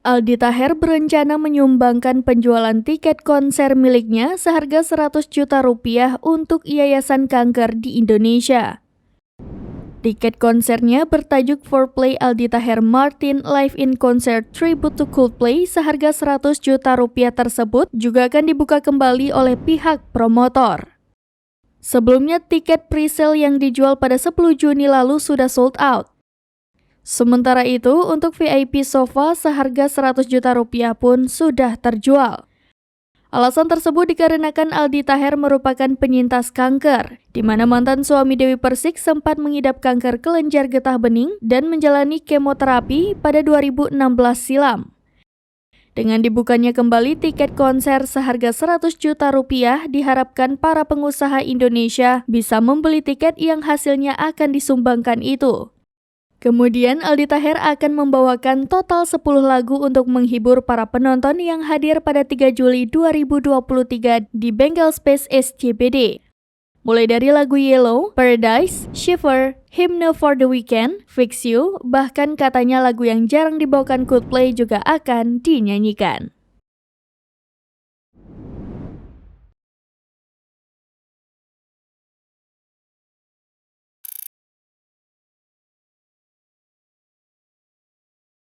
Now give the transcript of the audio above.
Aldi Taher berencana menyumbangkan penjualan tiket konser miliknya seharga 100 juta rupiah untuk Yayasan Kanker di Indonesia. Tiket konsernya bertajuk Foreplay Aldi Taher Martin Live in Concert Tribute to Coldplay seharga 100 juta rupiah tersebut juga akan dibuka kembali oleh pihak promotor. Sebelumnya tiket pre-sale yang dijual pada 10 Juni lalu sudah sold out. Sementara itu, untuk VIP sofa seharga 100 juta rupiah pun sudah terjual. Alasan tersebut dikarenakan Aldi Taher merupakan penyintas kanker, di mana mantan suami Dewi Persik sempat mengidap kanker kelenjar getah bening dan menjalani kemoterapi pada 2016 silam. Dengan dibukanya kembali tiket konser seharga 100 juta rupiah, diharapkan para pengusaha Indonesia bisa membeli tiket yang hasilnya akan disumbangkan itu. Kemudian Aldi Taher akan membawakan total 10 lagu untuk menghibur para penonton yang hadir pada 3 Juli 2023 di Bengal Space SCBD. Mulai dari lagu Yellow, Paradise, Shiver, Hymne for the Weekend, Fix You, bahkan katanya lagu yang jarang dibawakan Coldplay juga akan dinyanyikan.